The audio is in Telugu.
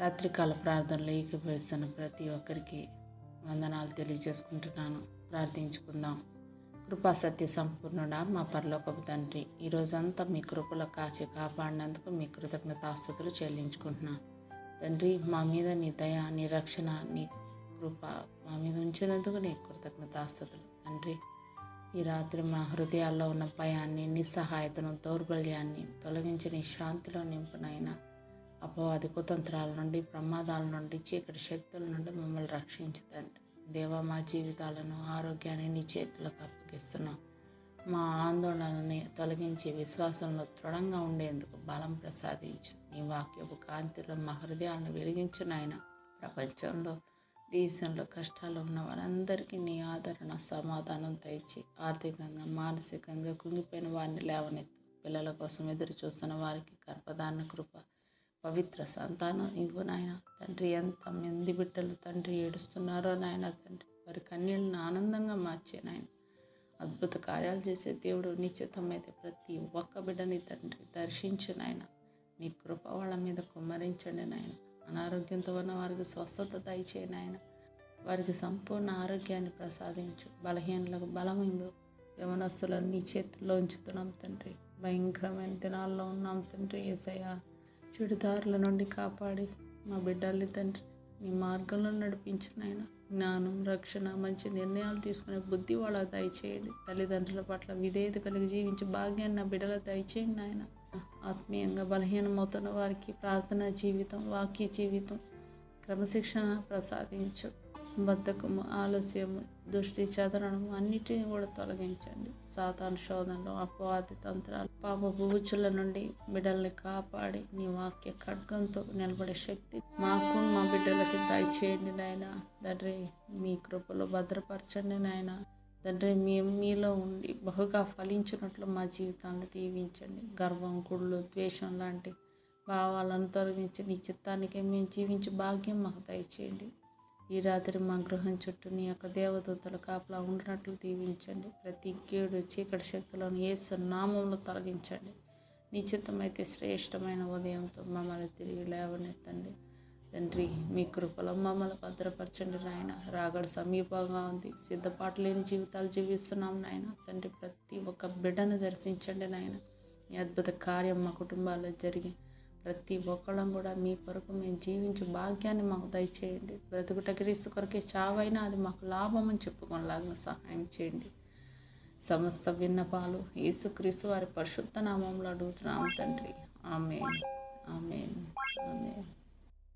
రాత్రికాల ప్రార్థనలో ఏకీభవిస్తున్న ప్రతి ఒక్కరికి వందనాలు తెలియజేసుకుంటున్నాను. ప్రార్థించుకుందాం. కృపా సత్య సంపూర్ణుడా మా పరలోకపు తండ్రి, ఈరోజంతా మీ కృపలో కాచి కాపాడినందుకు మీ కృతజ్ఞతాస్తుతులు చెల్లించుకుంటున్నాను. తండ్రి, మా మీద నీ దయ, నీ రక్షణ, నీ కృప మా మీద ఉంచినందుకు నీ కృతజ్ఞతాస్తుతులు. తండ్రి, ఈ రాత్రి మా హృదయాల్లో ఉన్న భయాన్ని, నిస్సహాయతను, దౌర్బల్యాన్ని తొలగించి నీ శాంతిలో నింపునైనా అపవాది కుతంత్రాల నుండి, ప్రమాదాల నుండి, చీకటి శక్తుల నుండి మమ్మల్ని రక్షించుతండి. దేవా, మా జీవితాలను, ఆరోగ్యాన్ని నీ చేతులకు అప్పగిస్తున్నాం. మా ఆందోళనని తొలగించి విశ్వాసంలో దృఢంగా ఉండేందుకు బలం ప్రసాదించు. నీ వాక్యపు కాంతిలో మా హృదయాలను వెలిగించు నాయన. ప్రపంచంలో, దేశంలో కష్టాలు ఉన్న వారందరికీ నీ ఆదరణ, సమాధానం దయచి ఆర్థికంగా, మానసికంగా కుంగిపోయిన వారిని లేవనెత్తు. పిల్లల కోసం ఎదురు చూస్తున్న వారికి గర్భధారణ కృప, పవిత్ర సంతానం ఇవ్వు నాయన. తండ్రి, ఎంతమంది బిడ్డలు తండ్రి ఏడుస్తున్నారో నాయన తండ్రి, వారి కన్నీళ్ళను ఆనందంగా మార్చే నాయన. అద్భుత కార్యాలు చేసే దేవుడు, నిశ్చితమైతే ప్రతి ఒక్క బిడ్డని తండ్రి దర్శించు నాయన. నీ కృప వాళ్ళ మీద కుమ్మరించండి నాయన. అనారోగ్యంతో ఉన్న వారికి స్వస్థత దయచేయి నాయన. వారికి సంపూర్ణ ఆరోగ్యాన్ని ప్రసాదించు. బలహీనలకు బలం ఇవ్వు. యవనస్తులను నీ చేతుల్లో ఉంచుతున్నాం తండ్రి. భయంకరమైన దినాల్లో ఉన్నాం తండ్రి. యేసయ్యా, చెడుదారుల నుండి కాపాడి మా బిడ్డల్ని తండ్రి నీ మార్గంలో నడిపించిన ఆయన. జ్ఞానం, రక్షణ, మంచి నిర్ణయాలు తీసుకునే బుద్ధి వాళ్ళ దయచేయండి. తల్లిదండ్రుల పట్ల విధేయత కలిగి జీవించే భాగ్యాన్ని నా బిడ్డల దయచేయండి ఆయన. ఆత్మీయంగా బలహీనమవుతున్న వారికి ప్రార్థనా జీవితం, వాక్య జీవితం, క్రమశిక్షణ ప్రసాదించు. బద్ధకము, ఆలస్యము, దృష్టి చెదరడము అన్నిటిని కూడా తొలగించండి. సాతాను శోధనలు, అపవాది తంత్రాలు, పాపపు ఊచుల నుండి బిడ్డల్ని కాపాడి నీ వాక్య ఖడ్గంతో నిలబడే శక్తి మాకు, మా బిడ్డలకి దయచేయండి నాయన. తండ్రి, మీ కృపలో భద్రపరచండి నాయన. తండ్రి, మీలో ఉండి బహుగా ఫలించినట్లు మా జీవితాలను దీవించండి. గర్వం, కుళ్ళు, ద్వేషం లాంటి భావాలను తొలగించి నీ చిత్తానికి మేము జీవించే భాగ్యం మాకు దయచేయండి. ఈ రాత్రి మా గృహం చుట్టూ నీ యొక్క దేవదూతల కాపలా ఉండినట్లు దీవించండి. ప్రతి కీడు, చీకటి శక్తులను యేసు నామంలో తొలగించండి. నిశ్చితమైతే శ్రేష్టమైన ఉదయంతో మమ్మల్ని తిరిగి లేవనెత్తండి. తండ్రి, మీ కృపలో మమ్మల్ని భద్రపరచండి నాయన. రాగడ సమీపంగా ఉంది. సిద్ధపాటు లేని జీవితాలు జీవిస్తున్నాం నాయన. తండ్రి, ప్రతి ఒక్క బిడ్డను దర్శించండి నాయన. ఈ అద్భుత కార్యం మా కుటుంబాల్లో జరిగి ప్రతి ఒక్కళ్ళం కూడా మీ కొరకు మేము జీవించే భాగ్యాన్ని మాకు దయచేయండి. బ్రతుకుట క్రీస్తు కొరకే, చావైనా అది మాకు లాభం అని చెప్పుకోలాగిన సహాయం చేయండి. సమస్త విన్నపాలు యేసుక్రీస్తు వారి పరిశుద్ధ నామంలో అడుగుతున్నాం తండ్రి. ఆమేన్, ఆమేన్, ఆమేన్.